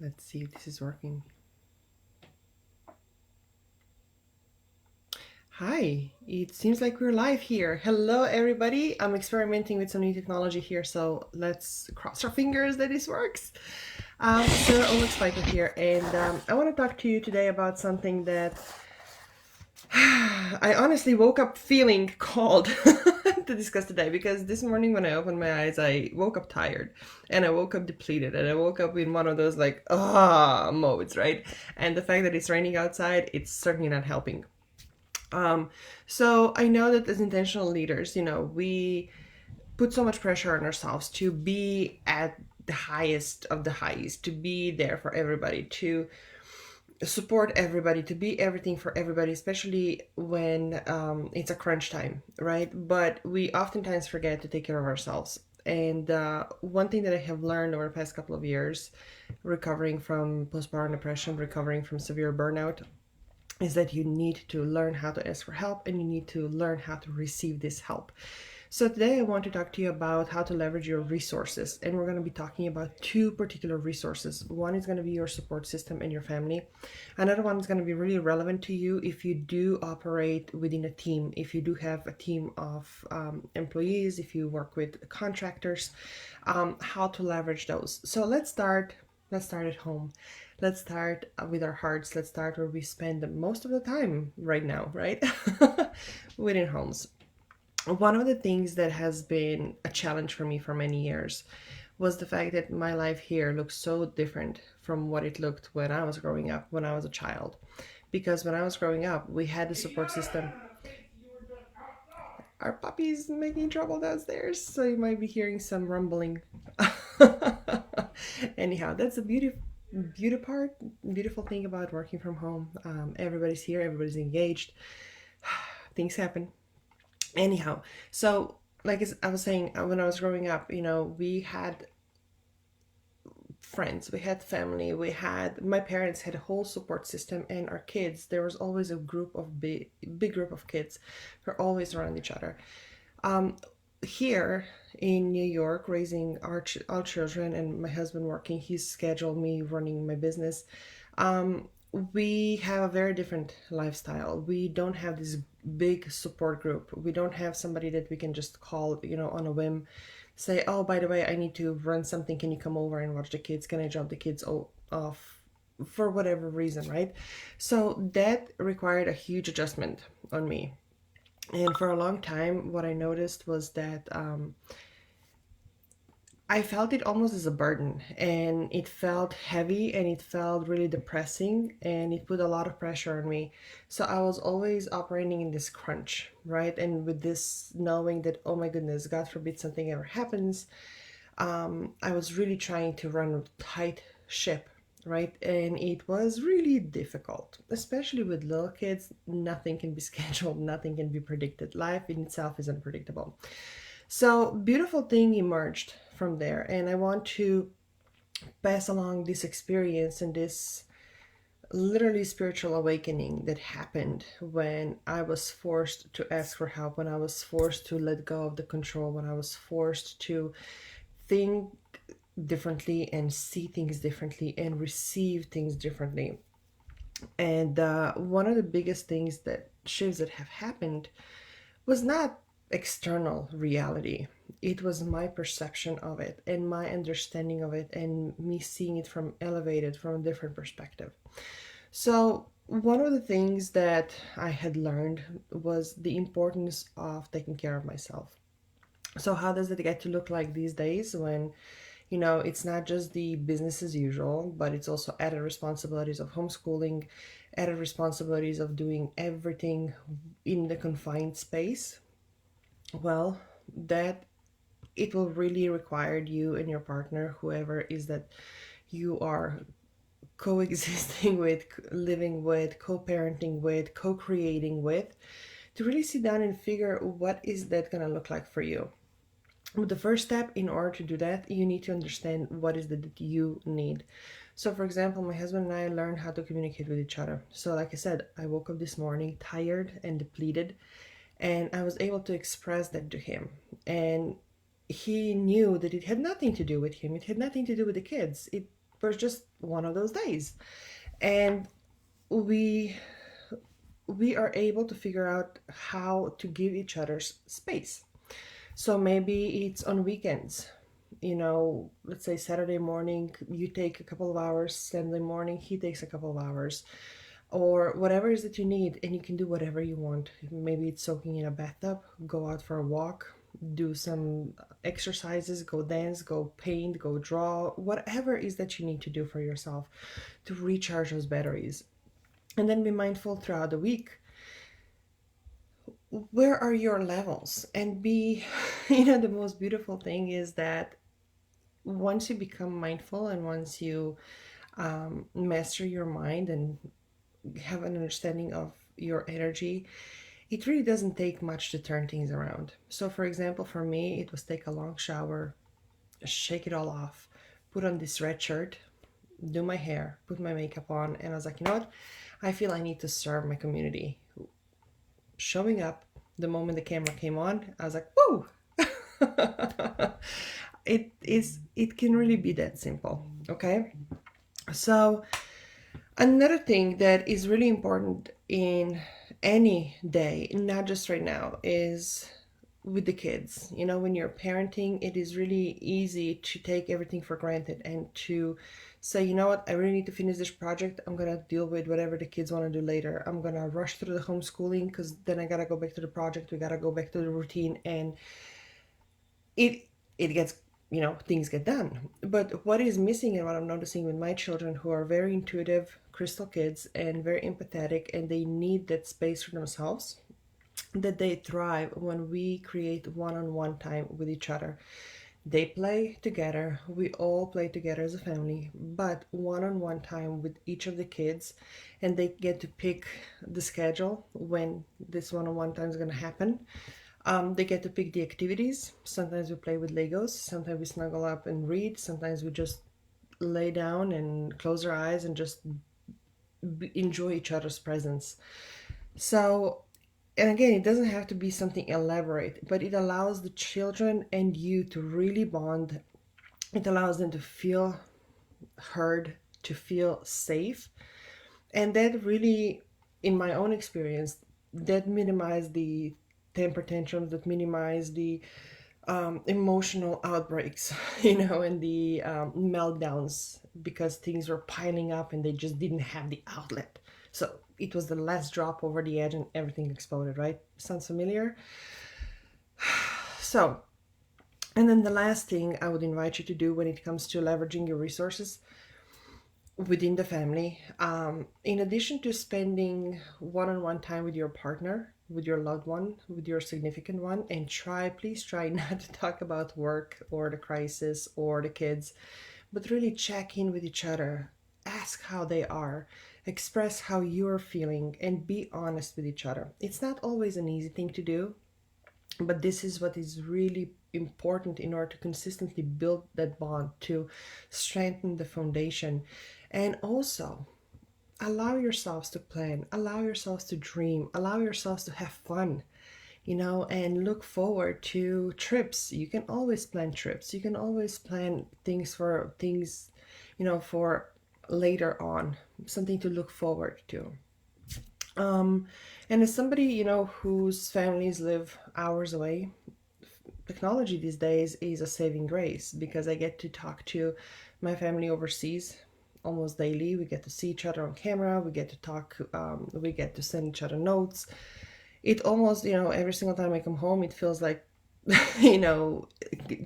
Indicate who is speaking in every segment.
Speaker 1: Let's see if this is working. Hi, it seems like we're live here. Hello, everybody. I'm experimenting with some new technology here, so let's cross our fingers that this works. Sara always Spiker here, and I want to talk to you today about something that I honestly woke up feeling called to discuss today because this morning when I opened my eyes, I woke up tired and I woke up depleted and I woke up in one of those like modes, right? And the fact that it's raining outside, it's certainly not helping. Um, so I know that as intentional leaders, we put so much pressure on ourselves to be at the highest of the highs, to be there for everybody, to support everybody, to be everything for everybody, especially when it's a crunch time, right? But we oftentimes forget to take care of ourselves. And one thing that I have learned over the past couple of years, recovering from postpartum depression, recovering from severe burnout, is that you need to learn how to ask for help and you need to learn how to receive this help. So today I want to talk to you about how to leverage your resources, and we're going to be talking about two particular resources. One is going to be your support system and your family. Another one is going to be really relevant to you if you do operate within a team, if you do have a team of employees, if you work with contractors, how to leverage those. So let's start at home. Let's start with our hearts. Let's start where we spend most of the time right now, right? Within homes. One of the things that has been a challenge for me for many years was the fact that my life here looks so different from what it looked when I was growing up, when I was a child. Because when I was growing up, we had a support system. Our puppy's making trouble downstairs, so you might be hearing some rumbling. Anyhow, that's a beautiful thing about working from home. Everybody's here, everybody's engaged. Things happen. Anyhow, so like I was saying, when I was growing up, we had friends, we had family, we had my parents had a whole support system, and our kids. There was always a big group of kids who are always around each other. Um, Here in New York, raising our children, and my husband working his schedule, me running my business. Um, we have a very different lifestyle. We don't have this big support group. We don't have somebody that we can just call, on a whim, say, oh, by the way, I need to run something. Can you come over and watch the kids? Can I drop the kids off for whatever reason, right? So that required a huge adjustment on me. And for a long time, what I noticed was that I felt it almost as a burden, and it felt heavy and it felt really depressing and it put a lot of pressure on me. So I was always operating in this crunch, right? And with this knowing that, oh my goodness, God forbid something ever happens, I was really trying to run a tight ship, right? And it was really difficult, especially with little kids. Nothing can be scheduled, nothing can be predicted. Life in itself is unpredictable. So, beautiful thing emerged from there, and I want to pass along this experience and this literally spiritual awakening that happened when I was forced to ask for help, when I was forced to let go of the control, when I was forced to think differently and see things differently and receive things differently. And one of the biggest things that shifts that have happened was not external reality. It was my perception of it and my understanding of it and me seeing it from a different perspective. So, one of the things that I had learned was the importance of taking care of myself. So, how does it get to look like these days when, it's not just the business as usual, but it's also added responsibilities of homeschooling, added responsibilities of doing everything in the confined space? Well, that it will really require you and your partner, whoever is that you are coexisting with, living with, co-parenting with, co-creating with, to really sit down and figure what is that going to look like for you. But the first step in order to do that, you need to understand what is it that you need. So, for example, my husband and I learned how to communicate with each other. So, like I said, I woke up this morning tired and depleted, and I was able to express that to him. And he knew that it had nothing to do with him, it had nothing to do with the kids. was just one of those days. And we we are able to figure out how to give each other space. So maybe it's on weekends. Let's say Saturday morning, you take a couple of hours, Sunday morning, he takes a couple of hours, or whatever it is that you need, and you can do whatever you want. Maybe it's soaking in a bathtub, go out for a walk, do some exercises, go dance, go paint, go draw, whatever it is that you need to do for yourself to recharge those batteries. And then be mindful throughout the week. Where are your levels? And be, the most beautiful thing is that once you become mindful and once you master your mind and have an understanding of your energy, it really doesn't take much to turn things around. So, for example, for me, it was take a long shower, shake it all off, put on this red shirt, do my hair, put my makeup on, and I was like, you know what? I feel I need to serve my community. Showing up the moment the camera came on, I was like, woo! It can really be that simple, okay? So another thing that is really important in any day, not just right now, is with the kids. When you're parenting, it is really easy to take everything for granted and to say, you know what, I really need to finish this project. I'm going to deal with whatever the kids want to do later. I'm going to rush through the homeschooling because then I got to go back to the project. We got to go back to the routine. And it it gets, things get done. But what is missing, and what I'm noticing with my children, who are very intuitive crystal kids and very empathetic, and they need that space for themselves, that they thrive when we create one-on-one time with each other. They play together, we all play together as a family, but one-on-one time with each of the kids, and they get to pick the schedule when this one-on-one time is going to happen. They get to pick the activities. Sometimes we play with Legos, sometimes we snuggle up and read, sometimes we just lay down and close our eyes and just enjoy each other's presence. So, and again, it doesn't have to be something elaborate, but it allows the children and you to really bond. It allows them to feel heard, to feel safe. And that really, in my own experience, that minimized the temper tantrums, that minimize the emotional outbreaks, and the meltdowns because things were piling up and they just didn't have the outlet. So it was the last drop over the edge and everything exploded, right? Sounds familiar? So, and then the last thing I would invite you to do when it comes to leveraging your resources within the family, in addition to spending one-on-one time with your partner, with your loved one, with your significant one, and please try not to talk about work or the crisis or the kids, but really check in with each other, ask how they are, express how you're feeling, and be honest with each other. It's not always an easy thing to do, but this is what is really important in order to consistently build that bond, to strengthen the foundation. And also, allow yourselves to plan, allow yourselves to dream, allow yourselves to have fun, and look forward to trips. You can always plan trips. You can always plan things, for later on, something to look forward to. Um, and as somebody, whose families live hours away, technology these days is a saving grace because I get to talk to my family overseas almost daily. We get to see each other on camera. We get to talk. We get to send each other notes. It almost, every single time I come home, it feels like, you know,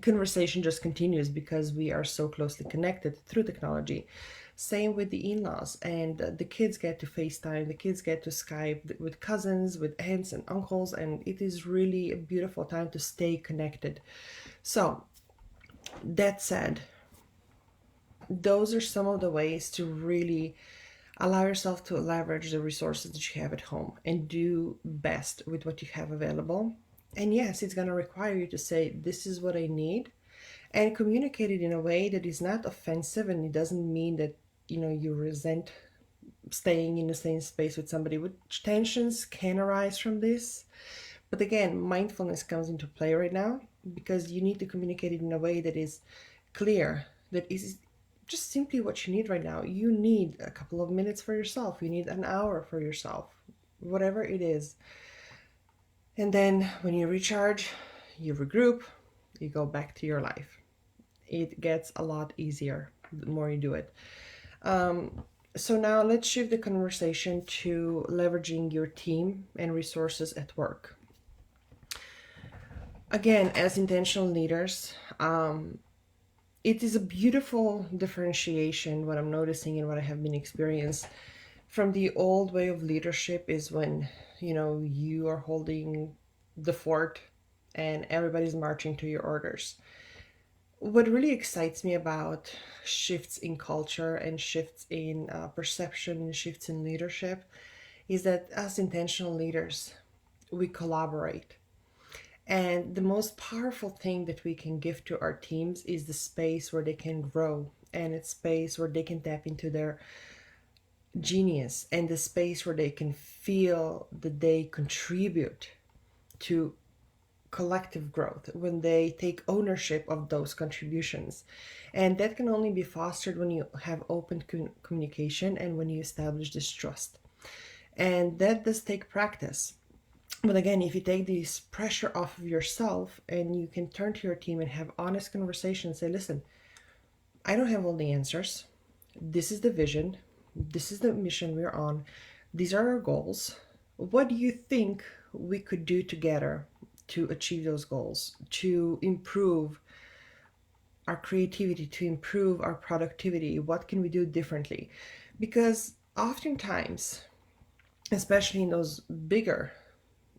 Speaker 1: conversation just continues because we are so closely connected through technology. Same with the in-laws, and the kids get to FaceTime, the kids get to Skype with cousins, with aunts and uncles, and it is really a beautiful time to stay connected. So, that said, those are some of the ways to really allow yourself to leverage the resources that you have at home and do best with what you have available. And yes, it's going to require you to say, this is what I need, and communicate it in a way that is not offensive, and it doesn't mean that, you resent staying in the same space with somebody, which tensions can arise from this. But again, mindfulness comes into play right now because you need to communicate it in a way that is clear, that is just simply what you need right now. You need a couple of minutes for yourself, you need an hour for yourself, whatever it is. And then when you recharge, you regroup, you go back to your life. It gets a lot easier the more you do it. So now let's shift the conversation to leveraging your team and resources at work. Again, as intentional leaders, it is a beautiful differentiation. What I'm noticing and what I have been experiencing from the old way of leadership is when you are holding the fort and everybody's marching to your orders. What really excites me about shifts in culture and shifts in perception and shifts in leadership is that as intentional leaders, we collaborate. And the most powerful thing that we can give to our teams is the space where they can grow, and it's space where they can tap into their genius, and the space where they can feel that they contribute to collective growth when they take ownership of those contributions. And that can only be fostered when you have open communication and when you establish this trust. And that does take practice. But again, if you take this pressure off of yourself and you can turn to your team and have honest conversations, say, listen, I don't have all the answers. This is the vision. This is the mission we're on. These are our goals. What do you think we could do together to achieve those goals, to improve our creativity, to improve our productivity? What can we do differently? Because oftentimes, especially in those bigger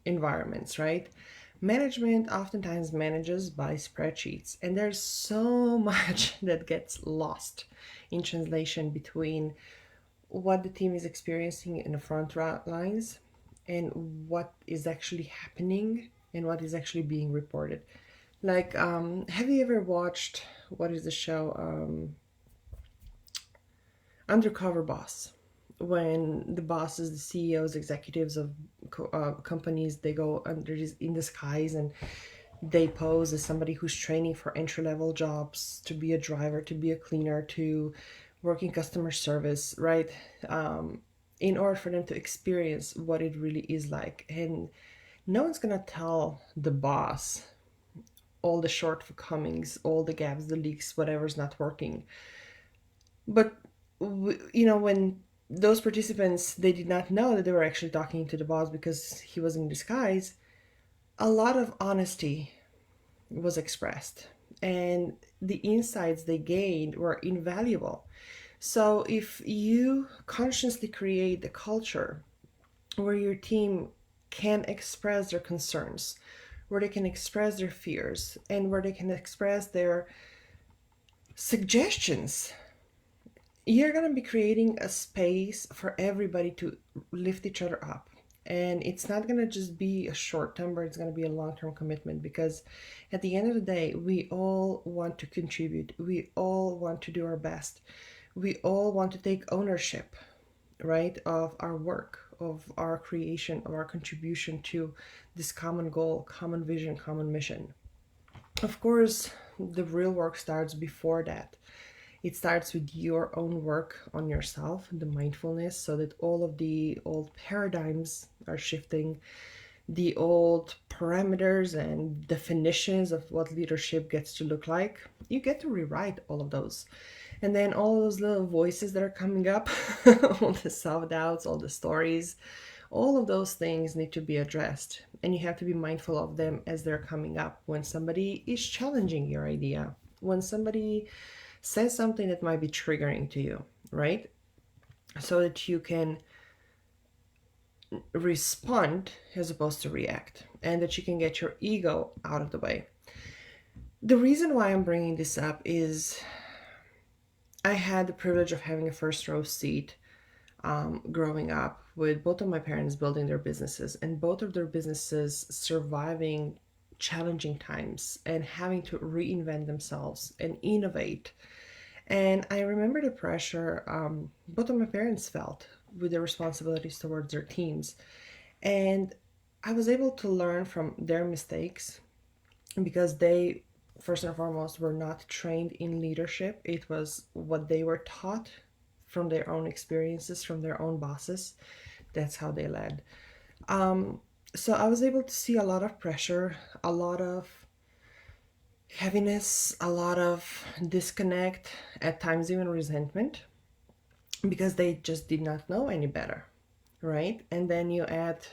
Speaker 1: environments, right? Management oftentimes manages by spreadsheets, and there's so much that gets lost in translation between what the team is experiencing in the front lines and what is actually happening and what is actually being reported. Like, have you ever watched what is the show Undercover Boss? When the bosses, the CEOs, executives of companies, they go under in disguise and they pose as somebody who's training for entry level jobs, to be a driver, to be a cleaner, to work in customer service, right? In order for them to experience what it really is like. And no one's gonna tell the boss all the shortcomings, all the gaps, the leaks, whatever's not working. But when those participants, they did not know that they were actually talking to the boss because he was in disguise, a lot of honesty was expressed, and the insights they gained were invaluable. So if you consciously create a culture where your team can express their concerns, where they can express their fears, and where they can express their suggestions, you're going to be creating a space for everybody to lift each other up. And it's not going to just be a short term, but it's going to be a long term commitment, because at the end of the day, we all want to contribute. We all want to do our best. We all want to take ownership, right, of our work, of our creation, of our contribution to this common goal, common vision, common mission. Of course, the real work starts before that. It starts with your own work on yourself, the mindfulness, so that all of the old paradigms are shifting, the old parameters and definitions of what leadership gets to look like. You get to rewrite all of those. And then all those little voices that are coming up, all the self doubts, all the stories, all of those things need to be addressed. And you have to be mindful of them as they're coming up when somebody is challenging your idea, when somebody says something that might be triggering to you, right? So that you can respond as opposed to react, and that you can get your ego out of the way. The reason why I'm bringing this up is I had the privilege of having a first row seat growing up with both of my parents building their businesses, and both of their businesses surviving challenging times and having to reinvent themselves and innovate. And I remember the pressure both of my parents felt with their responsibilities towards their teams. And I was able to learn from their mistakes because they first and foremost, were not trained in leadership. It was what they were taught from their own experiences, from their own bosses. That's how they led. Um, so I was able to see a lot of pressure, a lot of heaviness, a lot of disconnect, at times even resentment, because they just did not know any better, right? And then you add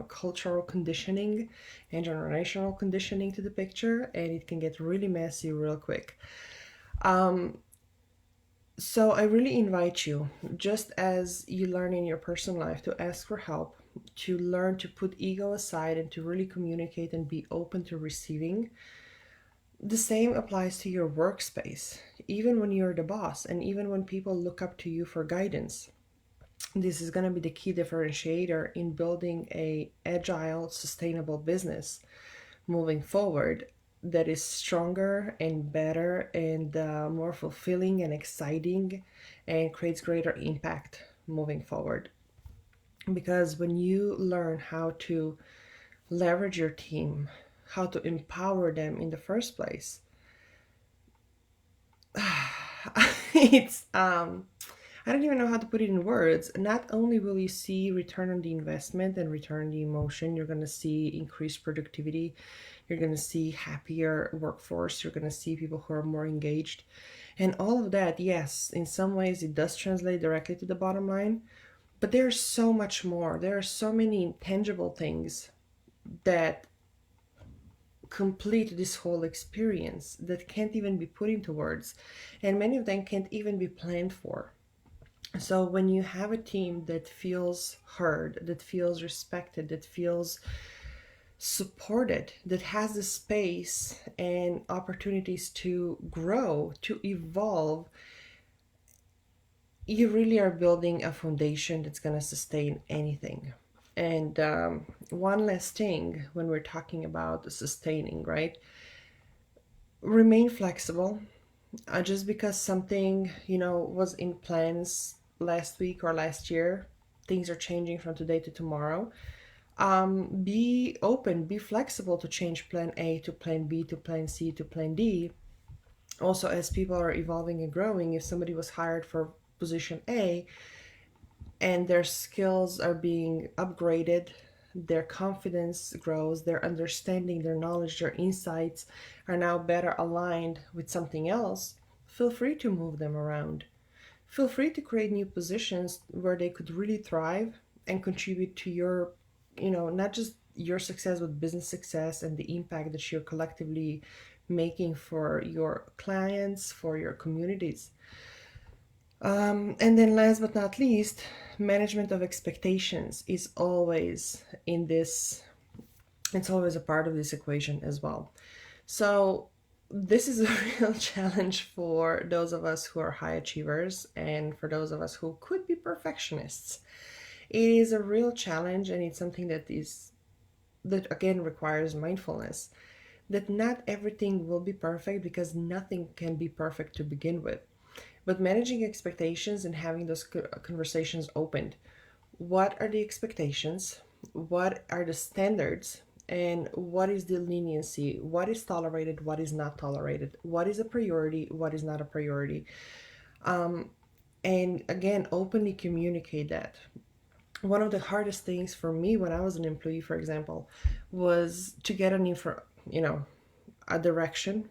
Speaker 1: cultural conditioning and generational conditioning to the picture, and it can get really messy real quick. Um, so I really invite you, just as you learn in your personal life, to ask for help, to learn to put ego aside and to really communicate and be open to receiving. The same applies to your workspace, even when you're the boss and even when people look up to you for guidance. This is going to be the key differentiator in building a agile, sustainable business moving forward that is stronger and better and more fulfilling and exciting and creates greater impact moving forward. Because when you learn how to leverage your team, how to empower them in the first place, it's I don't even know how to put it in words. Not only will you see return on the investment and return on the emotion, you're going to see increased productivity, you're going to see happier workforce, you're going to see people who are more engaged. And all of that, yes, in some ways it does translate directly to the bottom line, but there's so much more. There are so many intangible things that complete this whole experience that can't even be put into words, and many of them can't even be planned for. So when you have a team that feels heard, that feels respected, that feels supported, that has the space and opportunities to grow, to evolve, you really are building a foundation that's going to sustain anything. And one last thing when we're talking about sustaining, right? Remain flexible. Just because something, was in plans last week or last year, things are changing from today to tomorrow. Be open, be flexible to change plan A to plan B to plan C to plan D. Also, as people are evolving and growing, if somebody was hired for position A and their skills are being upgraded, their confidence grows, their understanding, their knowledge, their insights are now better aligned with something else, feel free to move them around. Feel free to create new positions where they could really thrive and contribute to your, not just your success, but business success and the impact that you're collectively making for your clients, for your communities. And then last but not least, management of expectations is always in this, it's always a part of this equation as well. So this is a real challenge for those of us who are high achievers and for those of us who could be perfectionists. It is a real challenge, and it's something that again requires mindfulness. That not everything will be perfect because nothing can be perfect to begin with. But managing expectations and having those conversations opened. What are the expectations? What are the standards? And what is the leniency? What is tolerated? What is not tolerated? What is a priority? What is not a priority? And again, openly communicate that. One of the hardest things for me when I was an employee, for example, was to get a direction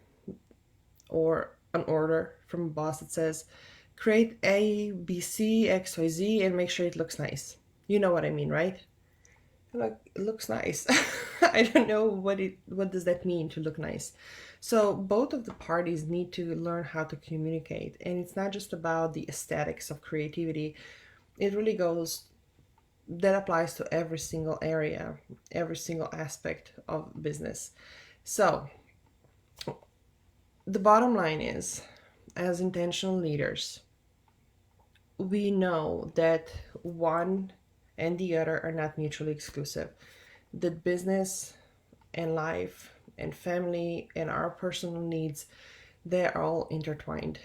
Speaker 1: or an order from a boss that says, create A, B, C, X, Y, Z, and make sure it looks nice. You know what I mean, right? Like, it looks nice. I don't know what does that mean to look nice. So both of the parties need to learn how to communicate, and it's not just about the aesthetics of creativity. It really goes, that applies to every single area, every single aspect of business. So the bottom line is, as intentional leaders, we know that one and the other are not mutually exclusive. That business and life and family and our personal needs, they're all intertwined.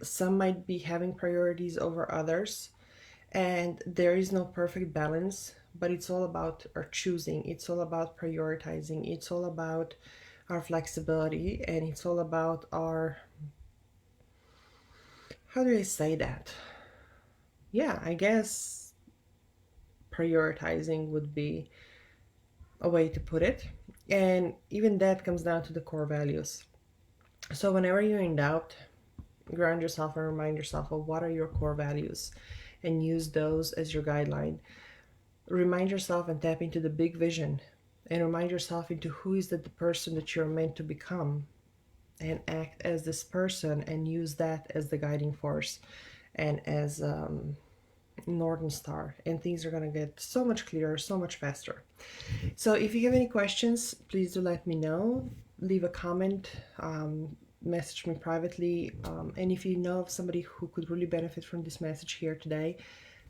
Speaker 1: Some might be having priorities over others, and there is no perfect balance, but it's all about our choosing. It's all about prioritizing. It's all about our flexibility, and it's all about our, how do I say that? Yeah, I guess prioritizing would be a way to put it. And even that comes down to the core values. So whenever you're in doubt, ground yourself and remind yourself of what are your core values and use those as your guideline. Remind yourself and tap into the big vision and remind yourself into who is the person that you're meant to become, and act as this person and use that as the guiding force and as Northern Star, and things are going to get so much clearer, so much faster. So if you have any questions, please do let me know. Leave a comment, message me privately, and if you know of somebody who could really benefit from this message here today,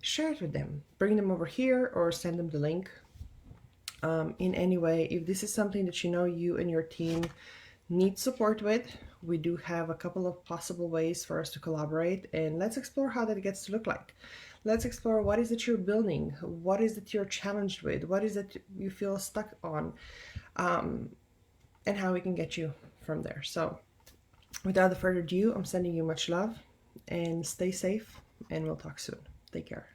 Speaker 1: share it with them. Bring them over here or send them the link. In any way, if this is something that you know you and your team need support with, we do have a couple of possible ways for us to collaborate, and let's explore how that gets to look like. Let's explore what is it you're building, what is it you're challenged with, what is it you feel stuck on, and how we can get you from there. So without further ado, I'm sending you much love and stay safe, and we'll talk soon. Take care.